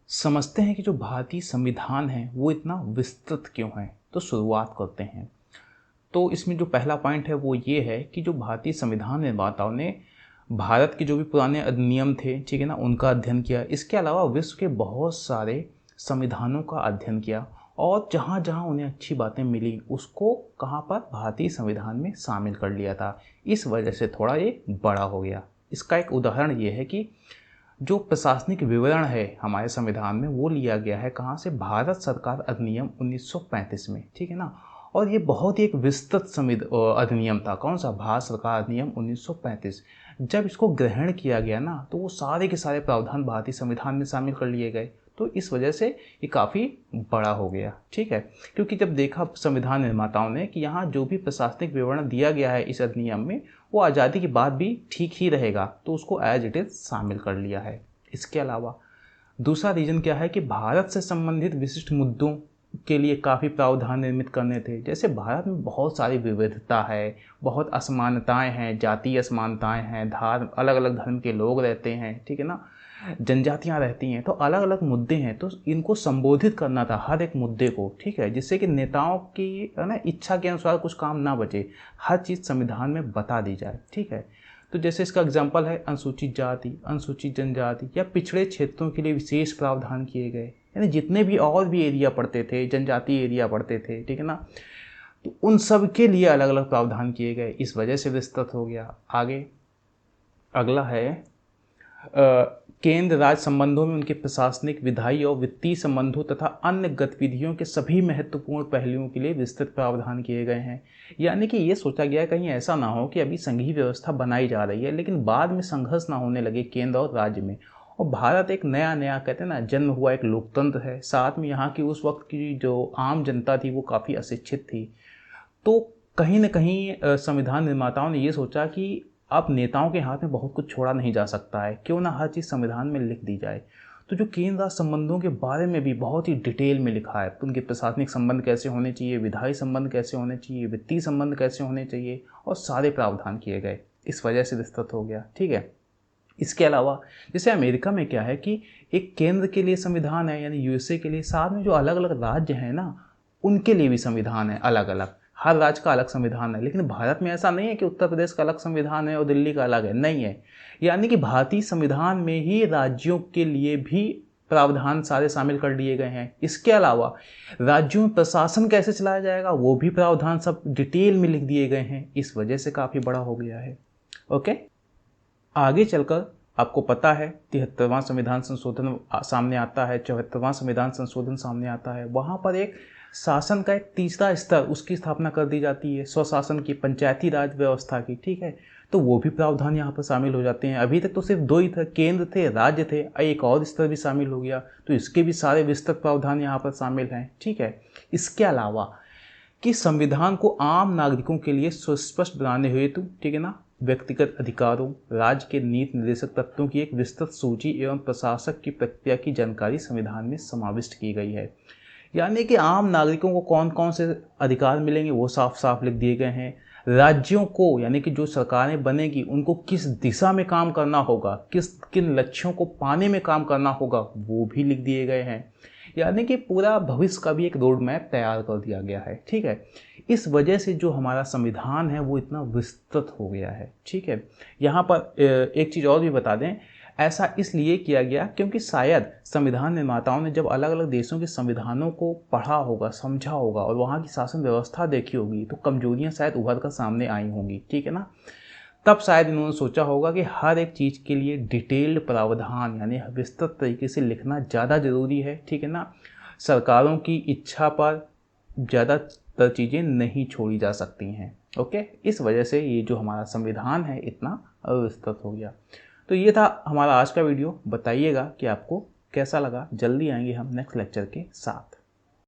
समझते हैं कि जो भारतीय संविधान है वो इतना विस्तृत क्यों है। तो शुरुआत करते हैं। तो इसमें जो पहला पॉइंट है वो ये है कि जो भारतीय संविधान निर्माताओं ने भारत के जो भी पुराने अधिनियम थे, ठीक है ना, उनका अध्ययन किया। इसके अलावा विश्व के बहुत सारे संविधानों का अध्ययन किया और जहाँ जहाँ उन्हें अच्छी बातें मिली उसको कहाँ पर भारतीय संविधान में शामिल कर लिया था। इस वजह से थोड़ा ये बड़ा हो गया। इसका एक उदाहरण ये है कि जो प्रशासनिक विवरण है हमारे संविधान में वो लिया गया है कहाँ से, भारत सरकार अधिनियम 1935 में, ठीक है ना। और ये बहुत ही एक विस्तृत अधिनियम था। कौन सा? भारत सरकार अधिनियम 1935। जब इसको ग्रहण किया गया ना तो वो सारे के सारे प्रावधान भारतीय संविधान में शामिल कर लिए गए। तो इस वजह से ये काफ़ी बड़ा हो गया, ठीक है। क्योंकि जब देखा संविधान निर्माताओं ने कि यहाँ जो भी प्रशासनिक विवरण दिया गया है इस अधिनियम में वो आज़ादी के बाद भी ठीक ही रहेगा, तो उसको एज इट इज़ शामिल कर लिया है। इसके अलावा दूसरा रीज़न क्या है कि भारत से संबंधित विशिष्ट मुद्दों के लिए काफ़ी प्रावधान निर्मित करने थे। जैसे भारत में बहुत सारी विविधता है, बहुत असमानताएं हैं, जातीय असमानताएं हैं, अलग अलग धर्म के लोग रहते हैं, ठीक है ना, जनजातियां रहती हैं। तो अलग अलग मुद्दे हैं, तो इनको संबोधित करना था हर एक मुद्दे को, ठीक है, जिससे कि नेताओं की है ना इच्छा के अनुसार कुछ काम ना बचे, हर चीज़ संविधान में बता दी जाए, ठीक है। तो जैसे इसका एग्जाम्पल है अनुसूचित जाति, अनुसूचित जनजाति या पिछड़े क्षेत्रों के लिए विशेष प्रावधान किए गए। यानी जितने भी और भी एरिया पड़ते थे, जनजाति एरिया पड़ते थे, ठीक है ना, तो उन सब के लिए अलग अलग प्रावधान किए गए। इस वजह से विस्तृत हो गया। आगे अगला है केंद्र राज्य संबंधों में उनके प्रशासनिक, विधायी और वित्तीय संबंधों तथा अन्य गतिविधियों के सभी महत्वपूर्ण पहलुओं के लिए विस्तृत प्रावधान किए गए हैं। यानी कि ये सोचा गया कहीं ऐसा ना हो कि अभी संघीय व्यवस्था बनाई जा रही है लेकिन बाद में संघर्ष ना होने लगे केंद्र और राज्य में। और भारत एक नया कहते हैं ना जन्म हुआ एक लोकतंत्र है। साथ में यहाँ की उस वक्त की जो आम जनता थी वो काफ़ी अशिक्षित थी। तो कहीं ना कहीं संविधान निर्माताओं ने ये सोचा कि अब नेताओं के हाथ में बहुत कुछ छोड़ा नहीं जा सकता है, क्यों ना हर चीज़ संविधान में लिख दी जाए। तो जो केंद्र राज्य संबंधों के बारे में भी बहुत ही डिटेल में लिखा है। उनके प्रशासनिक संबंध कैसे होने चाहिए, विधायी संबंध कैसे होने चाहिए, वित्तीय संबंध कैसे होने चाहिए, और सारे प्रावधान किए गए। इस वजह से विस्तृत हो गया, ठीक है। इसके अलावा जैसे अमेरिका में क्या है कि एक केंद्र के लिए संविधान है, यानी यूएसए के लिए, साथ में जो अलग अलग राज्य हैं ना उनके लिए भी संविधान है अलग अलग। हर राज्य का अलग संविधान है। लेकिन भारत में ऐसा नहीं है कि उत्तर प्रदेश का अलग संविधान है और दिल्ली का अलग है, नहीं है। यानी कि भारतीय संविधान में ही राज्यों के लिए भी प्रावधान सारे शामिल कर लिए गए हैं। इसके अलावा राज्यों में प्रशासन कैसे चलाया जाएगा वो भी प्रावधान सब डिटेल में लिख दिए गए हैं। इस वजह से काफ़ी बड़ा हो गया है। ओके, आगे चलकर आपको पता है 73वां संविधान संशोधन सामने आता है, 74वां संविधान संशोधन सामने आता है। वहाँ पर एक शासन का एक तीसरा स्तर उसकी स्थापना कर दी जाती है, स्वशासन की, पंचायती राज व्यवस्था की, ठीक है। तो वो भी प्रावधान यहाँ पर शामिल हो जाते हैं। अभी तक तो सिर्फ दो ही थे, केंद्र थे, राज्य थे, एक और स्तर भी शामिल हो गया, तो इसके भी सारे विस्तृत प्रावधान यहाँ पर शामिल हैं, ठीक है। इसके अलावा कि संविधान को आम नागरिकों के लिए सुस्पष्ट बनाने हेतु, ठीक है ना, व्यक्तिगत अधिकारों, राज्य के नीति निर्देशक तत्वों की एक विस्तृत सूची एवं प्रशासक की प्रक्रिया की जानकारी संविधान में समाविष्ट की गई है। यानी कि आम नागरिकों को कौन कौन से अधिकार मिलेंगे वो साफ साफ लिख दिए गए हैं। राज्यों को, यानी कि जो सरकारें बनेगी उनको किस दिशा में काम करना होगा, किन लक्ष्यों को पाने में काम करना होगा, वो भी लिख दिए गए हैं। यानी कि पूरा भविष्य का भी एक रोड मैप तैयार कर दिया गया है, ठीक है। इस वजह से जो हमारा संविधान है वो इतना विस्तृत हो गया है, ठीक है। यहाँ पर एक चीज़ और भी बता दें, ऐसा इसलिए किया गया क्योंकि शायद संविधान निर्माताओं ने जब अलग अलग देशों के संविधानों को पढ़ा होगा, समझा होगा और वहाँ की शासन व्यवस्था देखी होगी तो कमजोरियाँ शायद उभर कर सामने आई होंगी, ठीक है ना। तब शायद इन्होंने सोचा होगा कि हर एक चीज़ के लिए डिटेल्ड प्रावधान यानी विस्तृत तरीके से लिखना ज़्यादा ज़रूरी है, ठीक है ना। सरकारों की इच्छा पर ज़्यादातर चीज़ें नहीं छोड़ी जा सकती हैं। ओके, इस वजह से ये जो हमारा संविधान है इतना विस्तृत हो गया। तो ये था हमारा आज का वीडियो। बताइएगा कि आपको कैसा लगा। जल्दी आएंगे हम नेक्स्ट लेक्चर के साथ।